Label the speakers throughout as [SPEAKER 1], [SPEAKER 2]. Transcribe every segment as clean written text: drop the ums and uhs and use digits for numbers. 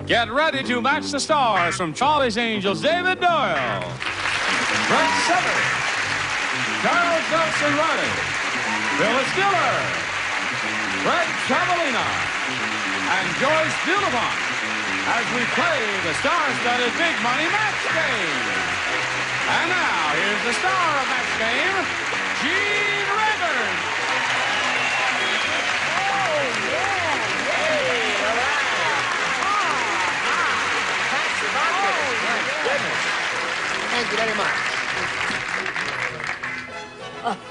[SPEAKER 1] Get ready to match the stars from Charlie's Angels, David Doyle, Brent Sever, Charles Johnson Reilly, Phyllis, Diller, Travalena, and Joyce Bulifant as we play the star-studded big money match game. And now, here's the star of match game, Gene Rayburn.
[SPEAKER 2] Oh, yeah, yay, all right. Goodness. Thank you very much.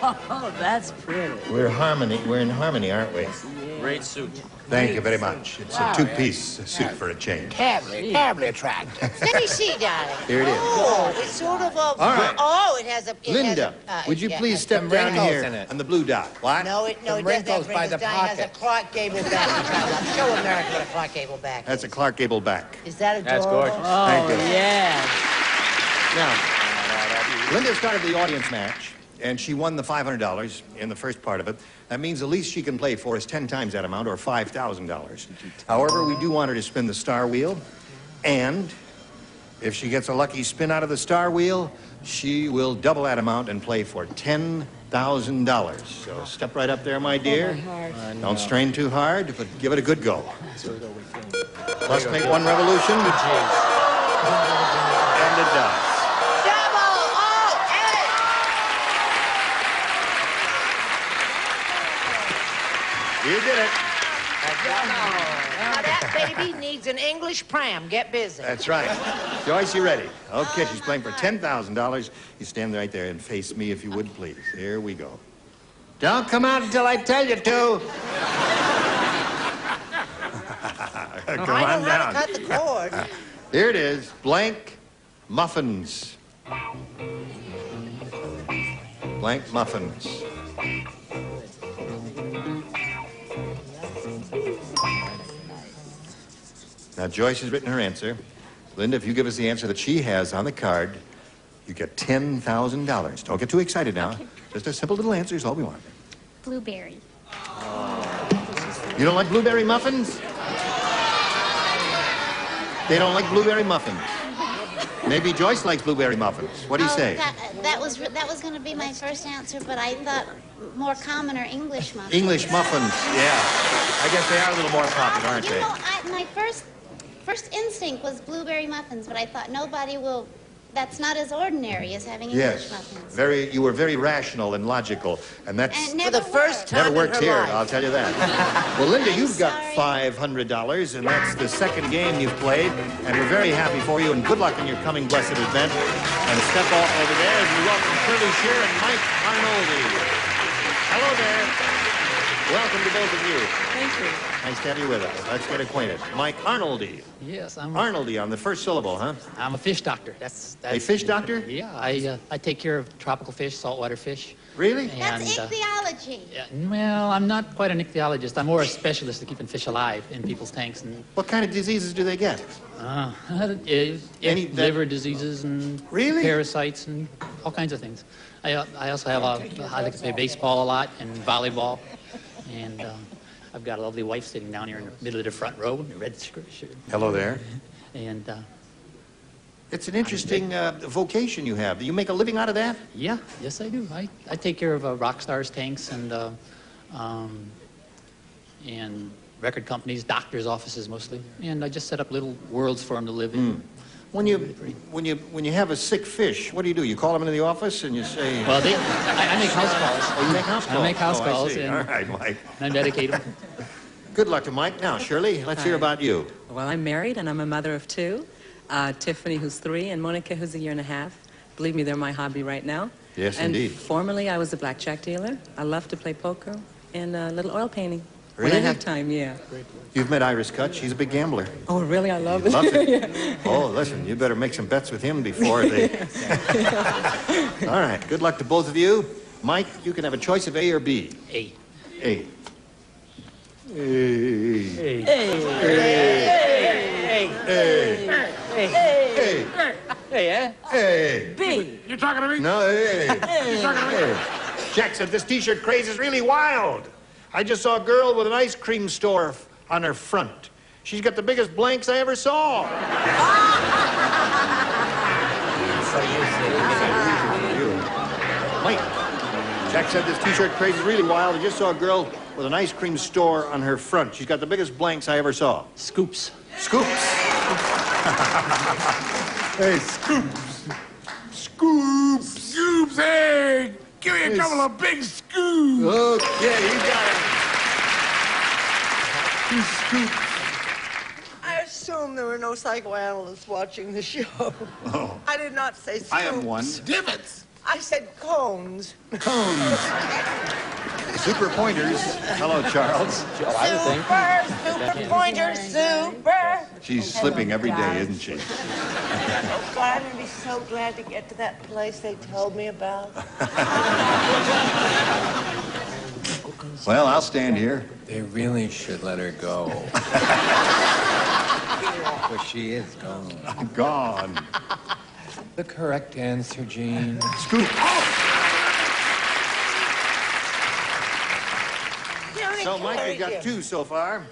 [SPEAKER 3] Oh, that's pretty.
[SPEAKER 4] We're in harmony, aren't we?
[SPEAKER 3] Yeah.
[SPEAKER 5] Great suit.
[SPEAKER 4] Thank you very much. It's a two-piece suit for a change.
[SPEAKER 2] Terribly attractive. Let me see, darling.
[SPEAKER 4] Here it is.
[SPEAKER 2] Oh, it's sort of a...
[SPEAKER 4] All right.
[SPEAKER 2] Oh, it has a...
[SPEAKER 4] Linda, would you please step down here on the blue dot? What?
[SPEAKER 2] No, it doesn't have wrinkles. It has a Clark Gable back. Show America what a Clark Gable back is.
[SPEAKER 4] That's a Clark Gable back.
[SPEAKER 2] Is that adorable?
[SPEAKER 5] That's gorgeous.
[SPEAKER 3] Oh,
[SPEAKER 4] Thank you.
[SPEAKER 3] yeah.
[SPEAKER 4] Now, Linda started the audience match, and she won the $500 in the first part of it. That means the least she can play for is 10 times that amount, or $5,000. However, we do want her to spin the star wheel, and if she gets a lucky spin out of the star wheel, she will double that amount and play for $10,000. So step right up there, my dear. Don't strain too hard, but give it a good go. Let's make one revolution. And it does. You did it.
[SPEAKER 2] Now that baby needs an English pram. Get busy.
[SPEAKER 4] That's right. Joyce, you ready? Okay, she's playing for $10,000. You stand right there and face me, if you would, please. Here we go. Don't come out until I tell you to. Come on
[SPEAKER 2] I know how
[SPEAKER 4] down.
[SPEAKER 2] to cut the cord.
[SPEAKER 4] Here it is. Blank muffins. Blank muffins. Now, Joyce has written her answer. Linda, if you give us the answer that she has on the card, you get $10,000. Don't get too excited now. Okay. Just a simple little answer is all we want.
[SPEAKER 6] Blueberry.
[SPEAKER 4] You don't like blueberry muffins? They don't like blueberry muffins. Maybe Joyce likes blueberry muffins. What do you say?
[SPEAKER 6] That was going to be my first answer, but I thought more common are English muffins.
[SPEAKER 4] English muffins, yeah. I guess they are a little more popular, aren't they?
[SPEAKER 6] You know, my first instinct was blueberry muffins, but I thought nobody will... That's not as ordinary as having English muffins.
[SPEAKER 4] Yes, you were very rational and logical, and that's...
[SPEAKER 6] And
[SPEAKER 2] For the first time
[SPEAKER 4] never works
[SPEAKER 2] in her
[SPEAKER 4] here,
[SPEAKER 2] life.
[SPEAKER 4] I'll tell you that. Well, Linda, you've got $500, and that's the second game you've played, and we're very happy for you, and good luck in your coming blessed event. And step off over there as we welcome Shirley Shear and Mike Arnoldi. Hello there. Welcome to both of you.
[SPEAKER 3] Thank you.
[SPEAKER 4] Nice to have you with us. Let's get acquainted. Mike Arnoldi.
[SPEAKER 7] Yes, I'm
[SPEAKER 4] Arnoldi on the first syllable, huh?
[SPEAKER 7] I'm a fish doctor. That's
[SPEAKER 4] A fish doctor?
[SPEAKER 7] Yeah, I take care of tropical fish, saltwater fish.
[SPEAKER 4] Really?
[SPEAKER 6] That's
[SPEAKER 7] And,
[SPEAKER 6] ichthyology.
[SPEAKER 7] Yeah, well, I'm not quite an ichthyologist. I'm more a specialist at keeping fish alive in people's tanks and
[SPEAKER 4] What kind of diseases do they get?
[SPEAKER 7] liver diseases and
[SPEAKER 4] Really?
[SPEAKER 7] parasites and all kinds of things. I also have I like to play baseball a lot and volleyball, and I've got a lovely wife sitting down here in the middle of the front row in a red shirt.
[SPEAKER 4] Hello there.
[SPEAKER 7] And
[SPEAKER 4] It's an interesting vocation you have. Do you make a living out of that?
[SPEAKER 7] yeah, yes I do. I take care of rock stars' tanks and record companies, doctors' offices mostly, and I just set up little worlds for them to live in.
[SPEAKER 4] When you have a sick fish, what do? You call them into the office and you say...
[SPEAKER 7] Well, I make house calls.
[SPEAKER 4] Oh, you make house calls?
[SPEAKER 7] I make house
[SPEAKER 4] I
[SPEAKER 7] calls,
[SPEAKER 4] see.
[SPEAKER 7] and
[SPEAKER 4] All right, Mike.
[SPEAKER 7] I dedicate them.
[SPEAKER 4] Good luck to Mike. Now, Shirley, let's hear about you.
[SPEAKER 3] Well, I'm married, and I'm a mother of two. Tiffany, who's 3, and Monica, who's 1.5 years. Believe me, they're my hobby right now.
[SPEAKER 4] Yes,
[SPEAKER 3] and
[SPEAKER 4] indeed.
[SPEAKER 3] Formerly, I was a blackjack dealer. I love to play poker and a little oil painting.
[SPEAKER 4] Really?
[SPEAKER 3] When I have time, yeah.
[SPEAKER 4] You've met Iris Cut. She's a big gambler.
[SPEAKER 3] Oh, really? I love
[SPEAKER 4] He
[SPEAKER 3] it.
[SPEAKER 4] loves it.
[SPEAKER 3] Yeah.
[SPEAKER 4] Oh, listen, you better make some bets with him before they... All right, good luck to both of you. Mike, you can have a choice of A or B.
[SPEAKER 7] A.
[SPEAKER 4] A. A.
[SPEAKER 3] B.
[SPEAKER 1] You talking to me?
[SPEAKER 4] No, A. Jack said this T-shirt craze is really wild. I just saw a girl with an ice cream store on her front. She's got the biggest blanks I ever saw. Wait. Jack said this T-shirt craze is really wild. I just saw a girl with an ice cream store on her front. She's got the biggest blanks I ever saw.
[SPEAKER 7] Scoops.
[SPEAKER 4] Scoops. Hey, Scoops. Scoops.
[SPEAKER 1] Scoops, hey! Give me a couple of big scoops.
[SPEAKER 4] Okay, you got it. Scoops.
[SPEAKER 5] I assume there were no psychoanalysts watching the show.
[SPEAKER 4] Oh.
[SPEAKER 5] I did not say scoops.
[SPEAKER 1] I am one. Divots.
[SPEAKER 5] I said cones.
[SPEAKER 4] Cones. Super pointers. Hello, Charles.
[SPEAKER 5] Super pointer, super.
[SPEAKER 4] She's slipping every day, isn't she?
[SPEAKER 5] Oh, God, I'm going to be so glad to get to that place they told me about.
[SPEAKER 4] Well, I'll stand here.
[SPEAKER 8] They really should let her go. But she is gone.
[SPEAKER 4] I'm gone.
[SPEAKER 8] The correct answer, Gene.
[SPEAKER 4] Scoop. Oh! So, Mike, we got two so far.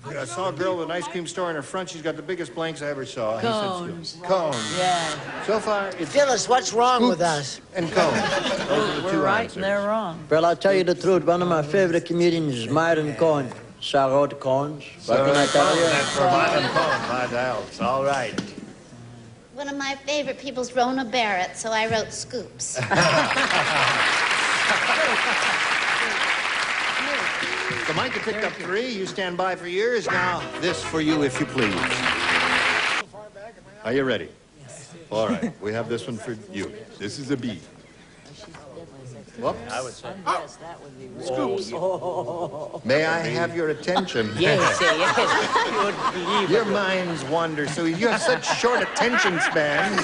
[SPEAKER 4] I saw a girl with an ice cream store in her front. She's got the biggest blanks I ever saw.
[SPEAKER 2] Cones.
[SPEAKER 4] Cones.
[SPEAKER 2] Yeah.
[SPEAKER 4] So far, it's
[SPEAKER 2] Phyllis, what's wrong with us?
[SPEAKER 4] and cones. Those are the two answers.
[SPEAKER 2] wrong.
[SPEAKER 9] Well, I'll tell you the truth. One of my favorite comedians is Myron Cohen. So I wrote Cones. What can I tell you?
[SPEAKER 4] That's for Myron Cohen, my doubts. All right.
[SPEAKER 6] One of my favorite people's Rona Barrett, so I wrote Scoops.
[SPEAKER 4] So Mike, you picked up three. You stand by for yours. Now, this for you, if you please. Are you ready? Yes. All right. We have this one for you. This is a B. Whoops. I would say.
[SPEAKER 1] Scoops.
[SPEAKER 4] May I have your attention?
[SPEAKER 2] Yes, yes. You wouldn't believe
[SPEAKER 4] Your minds wander, so you have such short attention spans.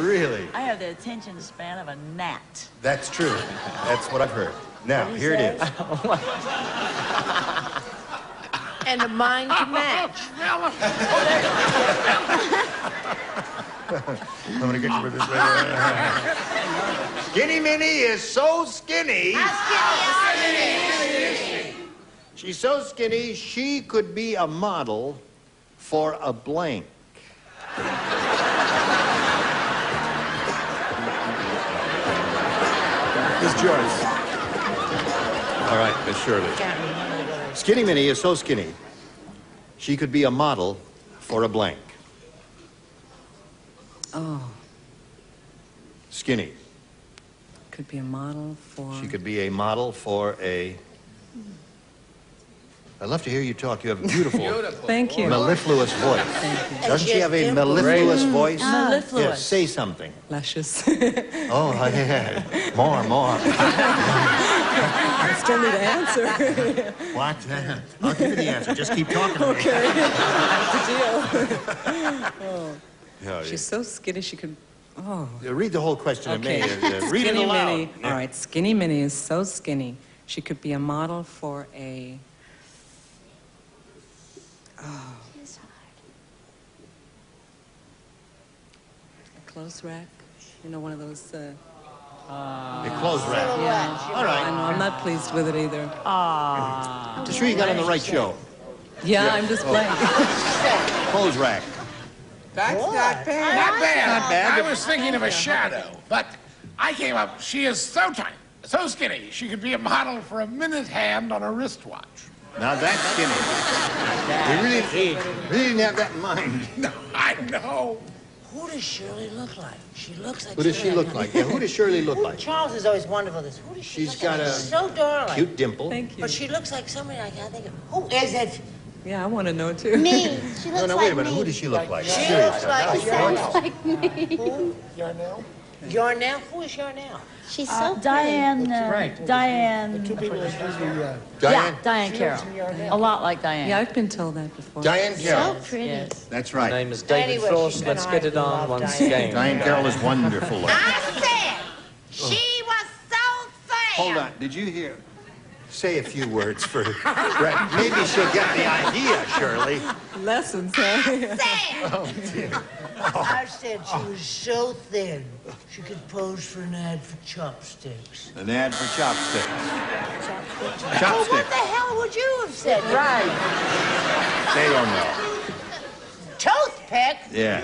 [SPEAKER 4] Really.
[SPEAKER 10] I have the attention span of a gnat.
[SPEAKER 4] That's true. That's what I've heard. Now, here it is.
[SPEAKER 5] And a mind to match.
[SPEAKER 4] I'm gonna get you with this way. Skinny Minnie is so skinny. She's so skinny, she could be a model for a blank. Miss Joyce. All right, Miss Shirley. Skinny Minnie is so skinny, she could be a model for a blank.
[SPEAKER 3] Oh,
[SPEAKER 4] Skinny.
[SPEAKER 3] could be a model for...
[SPEAKER 4] She could be a model for a... I'd love to hear you talk. You have a beautiful,
[SPEAKER 3] Thank you.
[SPEAKER 4] mellifluous voice. Doesn't she have a mellifluous voice?
[SPEAKER 10] Mellifluous.
[SPEAKER 4] Yes, say something.
[SPEAKER 3] Luscious.
[SPEAKER 4] Oh, yeah. More.
[SPEAKER 3] I still need to answer.
[SPEAKER 4] What? I'll give you the answer. Just keep talking to me.
[SPEAKER 3] Okay. That's the deal. Oh.
[SPEAKER 4] Yeah,
[SPEAKER 3] She's so skinny she could... Oh.
[SPEAKER 4] read the whole question
[SPEAKER 3] Okay.
[SPEAKER 4] to me. Read it
[SPEAKER 3] Skinny
[SPEAKER 4] aloud.
[SPEAKER 3] Minnie. All right, Skinny Minnie is so skinny. She could be a model for a... Oh. A clothes rack. You know, one of those...
[SPEAKER 4] A clothes rack.
[SPEAKER 3] Yeah.
[SPEAKER 4] All right.
[SPEAKER 3] I know, I'm not pleased with it either.
[SPEAKER 4] Just sure you got on the right show.
[SPEAKER 3] Yeah, I'm just playing.
[SPEAKER 4] Clothes rack.
[SPEAKER 1] That's not bad. Not bad. I was thinking of a shadow, but I came up. She is so tiny, so skinny. She could be a model for a minute hand on a wristwatch.
[SPEAKER 4] Now that's skinny. We really didn't have that in mind.
[SPEAKER 1] No, I know.
[SPEAKER 2] Who does Shirley look like? She looks like...
[SPEAKER 4] Who does she look like? Yeah, who does Shirley look like?
[SPEAKER 2] Charles is always wonderful. Who does she
[SPEAKER 4] She's
[SPEAKER 2] look
[SPEAKER 4] got
[SPEAKER 2] like?
[SPEAKER 4] a
[SPEAKER 2] She's so darling.
[SPEAKER 4] cute dimple.
[SPEAKER 3] Thank you.
[SPEAKER 2] But she looks like somebody I can't think of. Who is it?
[SPEAKER 3] Yeah, I want to know, too.
[SPEAKER 6] Me. She looks
[SPEAKER 4] No,
[SPEAKER 6] like
[SPEAKER 4] wait a minute.
[SPEAKER 6] me.
[SPEAKER 4] Who does she look like?
[SPEAKER 2] She
[SPEAKER 4] Seriously.
[SPEAKER 2] looks like...
[SPEAKER 6] She sounds like me.
[SPEAKER 2] Who? Yarnell? Who is Yarnell?
[SPEAKER 6] She's so pretty.
[SPEAKER 10] Diane. Diane.
[SPEAKER 4] Diane?
[SPEAKER 10] Diane Carroll. A lot like Diane.
[SPEAKER 3] Yeah, I've been told that before.
[SPEAKER 4] Diane Carroll.
[SPEAKER 6] So pretty.
[SPEAKER 10] Yes.
[SPEAKER 4] That's right.
[SPEAKER 9] My name is David
[SPEAKER 2] Anyway,
[SPEAKER 9] Frost.
[SPEAKER 2] she's
[SPEAKER 9] Let's
[SPEAKER 2] been
[SPEAKER 9] get it
[SPEAKER 2] hiding
[SPEAKER 9] on
[SPEAKER 2] love,
[SPEAKER 9] once
[SPEAKER 2] Diane.
[SPEAKER 9] again.
[SPEAKER 4] Diane Carroll is wonderful.
[SPEAKER 6] I said she was so sad.
[SPEAKER 4] Hold on. Did you hear? say a few words for Brett. Maybe she'll get the idea, Shirley.
[SPEAKER 3] Lessons, huh?
[SPEAKER 4] Oh, dear.
[SPEAKER 2] I said she was so thin, she could pose for an ad for chopsticks.
[SPEAKER 4] An ad for chopsticks.
[SPEAKER 2] Well,
[SPEAKER 4] Chopsticks.
[SPEAKER 2] what the hell would you have said? Right.
[SPEAKER 4] They don't know.
[SPEAKER 2] Toothpick?
[SPEAKER 4] Yes.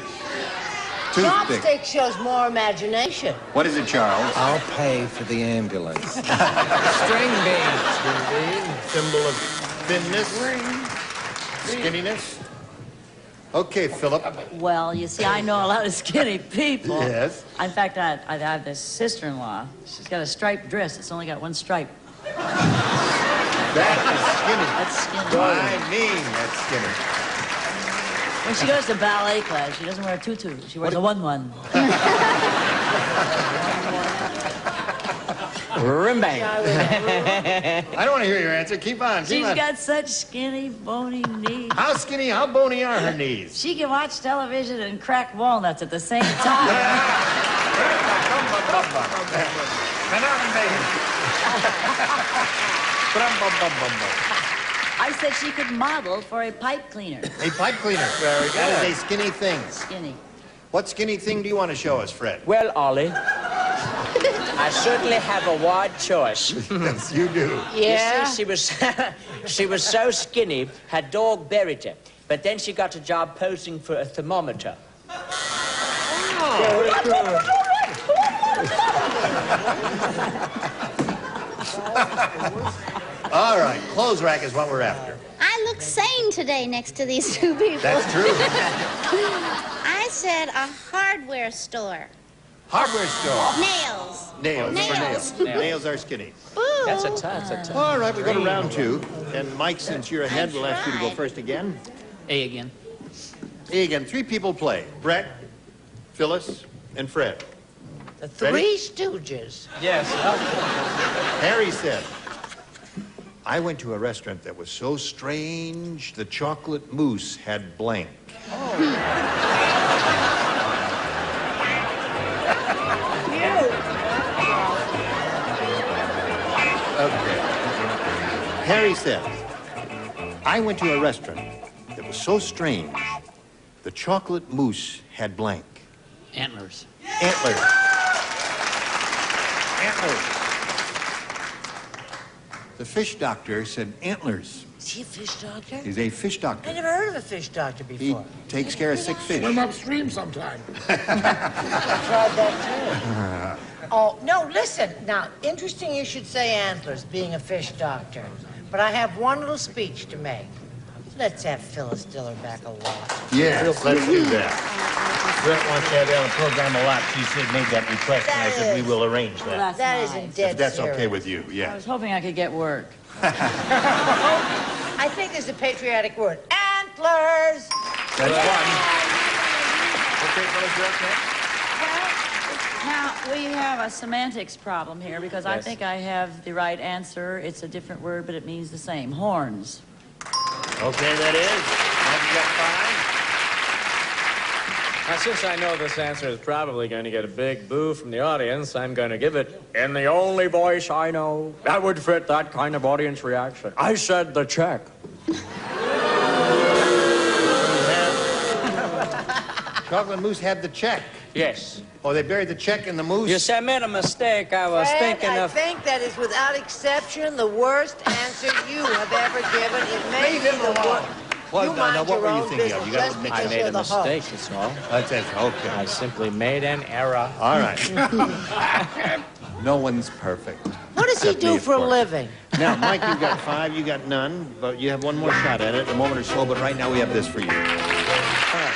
[SPEAKER 4] Toothpick.
[SPEAKER 2] Chopstick shows more imagination.
[SPEAKER 4] What is it, Charles?
[SPEAKER 8] I'll pay for the ambulance.
[SPEAKER 4] String bean. String bean. Symbol of thinness. Skinniness. Okay, Philip.
[SPEAKER 10] Well, you see, I know a lot of skinny people.
[SPEAKER 4] Yes.
[SPEAKER 10] In fact, I have this sister-in-law. She's got a striped dress. It's only got one stripe.
[SPEAKER 4] That is skinny.
[SPEAKER 10] That's skinny.
[SPEAKER 4] I mean, that's skinny.
[SPEAKER 10] When she goes to ballet class, she doesn't wear a tutu. She wears a one-one.
[SPEAKER 9] Rimbang.
[SPEAKER 4] I don't want to hear your answer. Keep on. Keep
[SPEAKER 10] She's
[SPEAKER 4] on.
[SPEAKER 10] got such skinny, bony knees.
[SPEAKER 4] How skinny, how bony are her knees?
[SPEAKER 10] She can watch television and crack walnuts at the same time. I said she could model for a pipe cleaner.
[SPEAKER 4] A pipe cleaner. Very good. That is a skinny thing.
[SPEAKER 10] Skinny.
[SPEAKER 4] What skinny thing do you want to show us, Fred?
[SPEAKER 9] Well, Ollie, I certainly have a wide choice.
[SPEAKER 4] Yes, you do.
[SPEAKER 2] Yeah?
[SPEAKER 9] You see, she was so skinny, her dog buried her. But then she got a job posing for a thermometer.
[SPEAKER 4] All right, clothes rack is what we're after.
[SPEAKER 6] I look sane today next to these two people.
[SPEAKER 4] That's true.
[SPEAKER 6] I said a hardware store.
[SPEAKER 4] Hardware store.
[SPEAKER 6] Nails.
[SPEAKER 4] Nails.
[SPEAKER 6] Nails.
[SPEAKER 4] For nails. Nails are skinny.
[SPEAKER 6] Boo.
[SPEAKER 9] That's a tough.
[SPEAKER 4] All right, we go to round two. And Mike, since you're ahead, we'll ask you to go first again.
[SPEAKER 7] A again.
[SPEAKER 4] A again. Three people play. Brett, Phyllis, and Fred.
[SPEAKER 2] The Three Stooges.
[SPEAKER 8] Yes.
[SPEAKER 4] Harry said, I went to a restaurant that was so strange, the chocolate mousse had blank. Okay. Harry said, I went to a restaurant that was so strange, the chocolate mousse had blank.
[SPEAKER 7] Antlers.
[SPEAKER 4] Antlers. Antlers. The fish doctor said antlers.
[SPEAKER 2] Is he a fish doctor?
[SPEAKER 4] He's a fish doctor.
[SPEAKER 2] I never heard of a fish doctor
[SPEAKER 4] He
[SPEAKER 2] before.
[SPEAKER 4] takes care of sick fish.
[SPEAKER 11] Swim upstream sometime.
[SPEAKER 2] I tried that too. Oh, no, listen. Now, interesting you should say antlers, being a fish doctor. But I have one little speech to make. Let's have Phyllis Diller back a lot.
[SPEAKER 4] Yes, let's do that.
[SPEAKER 11] Brett wants to have you on the program a lot. She said made that request, and I said we will arrange
[SPEAKER 10] Well,
[SPEAKER 11] that.
[SPEAKER 10] that's
[SPEAKER 2] That
[SPEAKER 10] nice.
[SPEAKER 2] isn't dead
[SPEAKER 4] If that's
[SPEAKER 2] serious.
[SPEAKER 4] okay with you,
[SPEAKER 10] I
[SPEAKER 4] yeah.
[SPEAKER 10] was hoping I could get work.
[SPEAKER 2] I think there's a patriotic word. Antlers!
[SPEAKER 4] That's one. Okay, Phyllis, you're up next.
[SPEAKER 10] Now, we have a semantics problem here because I think I have the right answer. It's a different word, but it means the same. Horns.
[SPEAKER 4] Okay, that is. Mike, you got five.
[SPEAKER 12] Now, since I know this answer is probably going to get a big boo from the audience, I'm going to give it in the only voice I know that would fit that kind of audience reaction. I said the check.
[SPEAKER 4] Chocolate mousse had the check.
[SPEAKER 9] Yes.
[SPEAKER 4] Oh, they buried the check in the mousse?
[SPEAKER 9] You see, I made a mistake. I was
[SPEAKER 2] Fred,
[SPEAKER 9] thinking
[SPEAKER 2] I
[SPEAKER 9] of...
[SPEAKER 2] think that is without exception the worst answer you have ever given. It may be the worst.
[SPEAKER 4] Well,
[SPEAKER 2] You
[SPEAKER 4] now,
[SPEAKER 2] mind
[SPEAKER 4] what
[SPEAKER 2] your
[SPEAKER 4] were you
[SPEAKER 2] own
[SPEAKER 4] thinking of?
[SPEAKER 2] business,
[SPEAKER 4] You got
[SPEAKER 2] just
[SPEAKER 4] to admit
[SPEAKER 2] because
[SPEAKER 12] I made
[SPEAKER 2] you're
[SPEAKER 12] a
[SPEAKER 2] the host.
[SPEAKER 12] mistake, that's all.
[SPEAKER 4] That's it. Okay.
[SPEAKER 12] I simply made an error.
[SPEAKER 4] All right. No one's perfect.
[SPEAKER 2] What does he
[SPEAKER 4] Except
[SPEAKER 2] do
[SPEAKER 4] me, of
[SPEAKER 2] for a
[SPEAKER 4] course.
[SPEAKER 2] living?
[SPEAKER 4] Now, Mike, you've got five. You got none. But you have one more shot at it, a moment or so. But right now we have this for you. All right.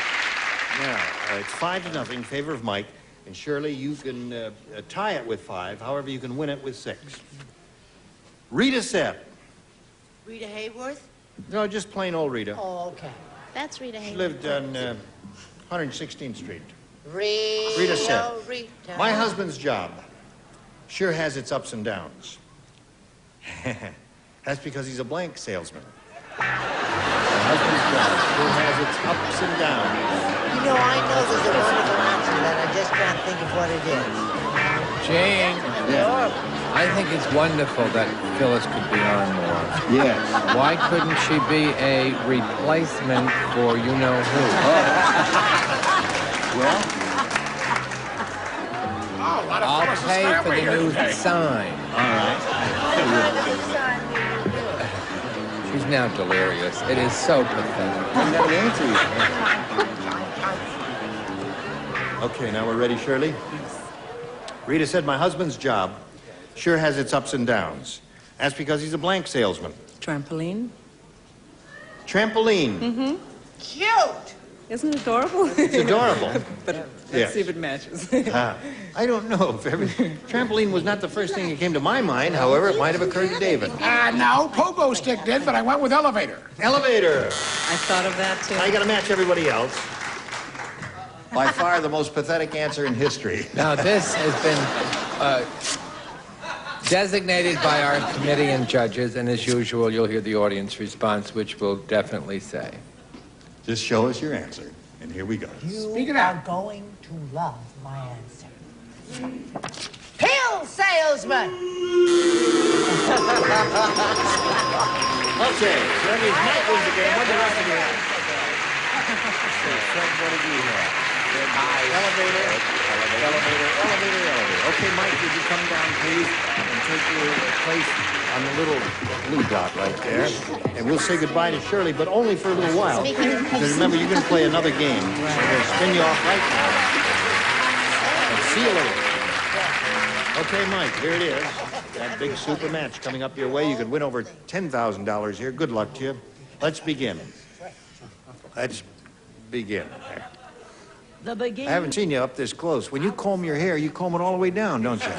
[SPEAKER 4] Now, it's 5-0 in favor of Mike. And Shirley, you can tie it with 5. However, you can win it with 6. Rita said.
[SPEAKER 2] Rita Hayworth?
[SPEAKER 4] No, just plain old Rita.
[SPEAKER 2] Oh, okay.
[SPEAKER 6] That's Rita
[SPEAKER 4] She
[SPEAKER 6] Hayworth.
[SPEAKER 4] lived on 116th Street.
[SPEAKER 2] Rita,
[SPEAKER 4] Rita said,
[SPEAKER 2] Rita.
[SPEAKER 4] my husband's job sure has its ups and downs. That's because he's a blank salesman. My husband's job sure has its ups and downs.
[SPEAKER 2] You know, I know there's a wonderful answer to that. I just can't think of what it is.
[SPEAKER 8] Gene, I think it's wonderful that Phyllis could be on more.
[SPEAKER 4] Yes.
[SPEAKER 8] Why couldn't she be a replacement for you-know-who?
[SPEAKER 4] Well,
[SPEAKER 8] I'll pay for the new sign.
[SPEAKER 4] all right.
[SPEAKER 8] She's now delirious. It is so pathetic.
[SPEAKER 4] I got an answer yet. Okay, now we're ready, Shirley? Rita said, my husband's job sure has its ups and downs. That's because he's a blank salesman.
[SPEAKER 3] Trampoline.
[SPEAKER 4] Trampoline.
[SPEAKER 3] Mm-hmm.
[SPEAKER 2] Cute!
[SPEAKER 3] Isn't it adorable?
[SPEAKER 4] It's adorable.
[SPEAKER 3] But let's
[SPEAKER 4] Yes.
[SPEAKER 3] see if it matches.
[SPEAKER 4] I don't know. Trampoline was not the first thing that came to my mind. However, it might have occurred to David.
[SPEAKER 13] No, pogo stick did, but I went with elevator.
[SPEAKER 4] Elevator.
[SPEAKER 3] I thought of that, too.
[SPEAKER 4] Now you got to match everybody else. By far the most pathetic answer in history.
[SPEAKER 8] Now, this has been designated by our committee and judges, and as usual, you'll hear the audience response, which will definitely say.
[SPEAKER 4] Just show us your answer, and here we go.
[SPEAKER 2] You are going to love my answer. Pill salesman!
[SPEAKER 4] Okay, so that means Mike wins the game. What's the rest of you have? Fred, what did you have? Elevator. Okay, Mike, would you come down, please, and take your place on the little blue dot right there. And we'll say goodbye to Shirley, but only for a little while. Because remember, you're going to play another game. So we're going to spin you off right now. And see you later. Okay, Mike, here it is. That big super match coming up your way. You could win over $10,000 here. Good luck to you. Let's begin. Let's begin.
[SPEAKER 10] The beginning.
[SPEAKER 4] I haven't seen you up this close. When you comb your hair, you comb it all the way down, don't you?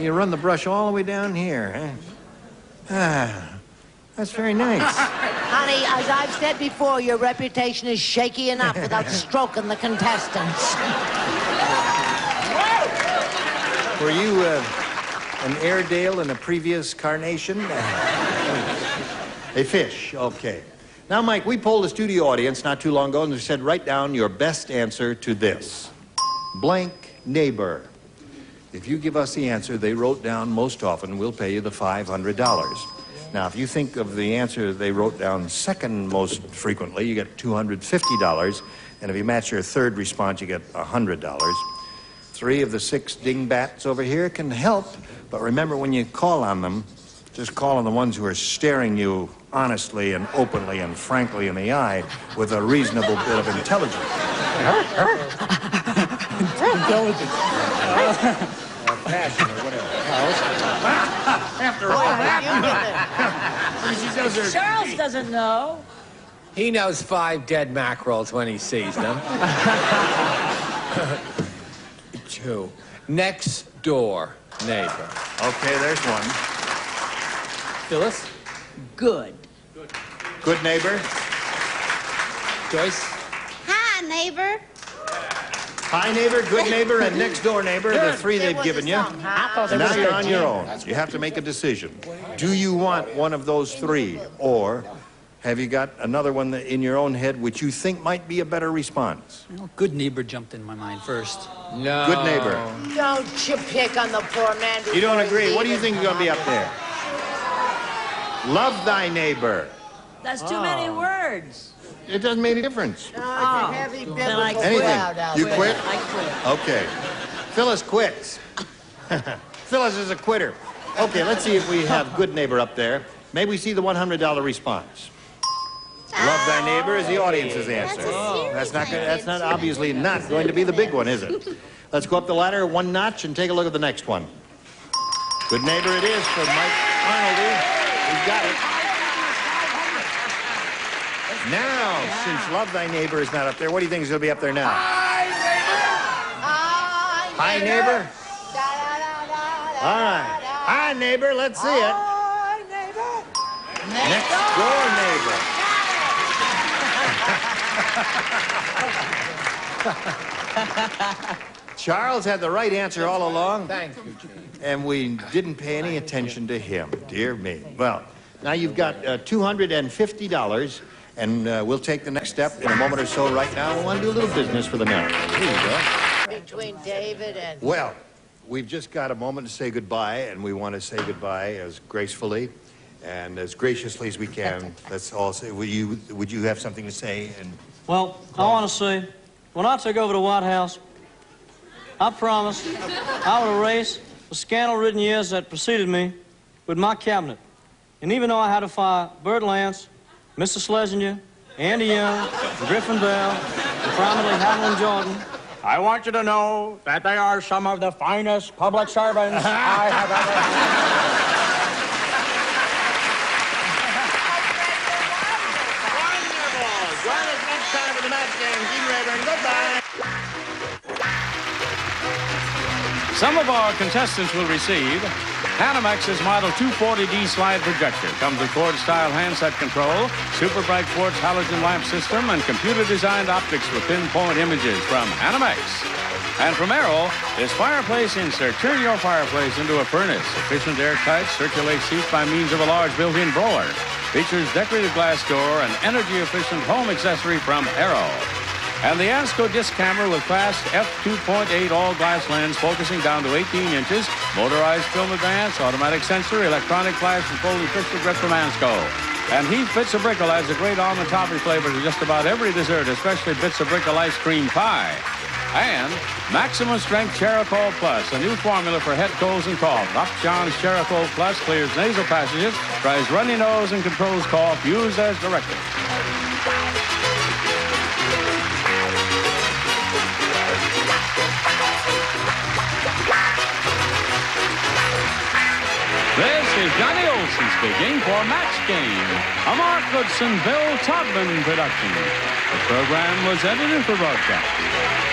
[SPEAKER 4] You run the brush all the way down here. Huh? Ah, that's very nice.
[SPEAKER 2] Honey, as I've said before, your reputation is shaky enough without stroking the contestants.
[SPEAKER 4] Were you an Airedale in a previous carnation? A fish, okay. Now, Mike, we polled the studio audience not too long ago, and they said, write down your best answer to this. Blank neighbor. If you give us the answer they wrote down most often, we'll pay you the $500. Now, if you think of the answer they wrote down second most frequently, you get $250. And if you match your third response, you get $100. 3 of the 6 dingbats over here can help, but remember when you call on them, just call on the ones who are staring you honestly and openly and frankly in the eye with a reasonable bit of intelligence.
[SPEAKER 13] Intelligence.
[SPEAKER 4] Passion or whatever.
[SPEAKER 13] After all that.
[SPEAKER 10] Charles doesn't know.
[SPEAKER 8] He knows 5 dead mackerels when he sees them. 2. Next door neighbor.
[SPEAKER 4] Okay, there's one.
[SPEAKER 8] Phyllis?
[SPEAKER 10] Good.
[SPEAKER 4] Good neighbor.
[SPEAKER 8] Joyce?
[SPEAKER 6] Hi, neighbor.
[SPEAKER 4] Hi neighbor, good neighbor, and next door neighbor, the 3 they've given you. And now you're on your own. You have to make a decision. Do you want one of those 3, or have you got another one in your own head which you think might be a better response?
[SPEAKER 7] Well, good neighbor jumped in my mind first.
[SPEAKER 8] No.
[SPEAKER 4] Good neighbor.
[SPEAKER 2] Don't you pick on the poor man.
[SPEAKER 4] You don't agree. What do you think is going to be up there? Love thy neighbor.
[SPEAKER 10] That's too many words.
[SPEAKER 4] It doesn't make any difference.
[SPEAKER 2] It's a heavy biblical
[SPEAKER 10] Then I
[SPEAKER 2] crowd out
[SPEAKER 4] You
[SPEAKER 2] there.
[SPEAKER 4] quit?
[SPEAKER 10] I quit.
[SPEAKER 4] Okay. Phyllis quits. Phyllis is a quitter. Okay, let's see if we have good neighbor up there. May we see the $100 response? Love thy neighbor is the audience's answer. That's not obviously not going to be the big one, is it? Let's go up the ladder 1 notch and take a look at the next one. Good neighbor it is for Mike Arnoldy. He's got it. Now, since Love Thy Neighbor is not up there, what do you think is going to be up there now? Hi, neighbor. All right. Hi, neighbor. Let's see it. Next door neighbor. Charles had the right answer all along.
[SPEAKER 8] Thank you, Gene.
[SPEAKER 4] And we didn't pay any attention to him. Dear me. Well, now you've got $250, and we'll take the next step in a moment or so. Right now, we want to do a little business for the men. Here you go.
[SPEAKER 2] between David and...
[SPEAKER 4] Well, we've just got a moment to say goodbye, and we want to say goodbye as gracefully and as graciously as we can. Let's all say, would you have something to say? And
[SPEAKER 14] well, I want to say, when I took over the White House, I promised I would erase the scandal-ridden years that preceded me with my cabinet. And even though I had to fire Bert Lance, Mr. Schlesinger, Andy Young, Griffin Bell, and prominently Hamlin Jordan,
[SPEAKER 12] I want you to know that they are some of the finest public servants I have ever had. Wonderful! Join us next time for the match game. Gene Rayburn, goodbye.
[SPEAKER 1] Some of our contestants will receive Panamex's Model 240D slide projector. Comes with Ford-style handset control, super bright quartz halogen lamp system, and computer-designed optics with pinpoint images from Panamex. And from Arrow, this fireplace insert. Turn your fireplace into a furnace. Efficient airtight, circulates heat by means of a large built-in blower. Features decorative glass door and energy-efficient home accessory from Arrow. And the ASCO disc camera with fast f2.8 all-glass lens focusing down to 18 inches, motorized film advance, automatic sensor, electronic flash, and folding pistol grip from ASCO. And Heath Bits of Brickle adds a great almond toffee flavor to just about every dessert, especially Bits of Brickle ice cream pie. And Maximum Strength Cheracol Plus, a new formula for head colds and cough. Upjohn's Cheracol Plus clears nasal passages, dries runny nose, and controls cough. Used as directed. This is Johnny Olson speaking for Match Game, a Mark Goodson, Bill Todman production. The program was edited for broadcast.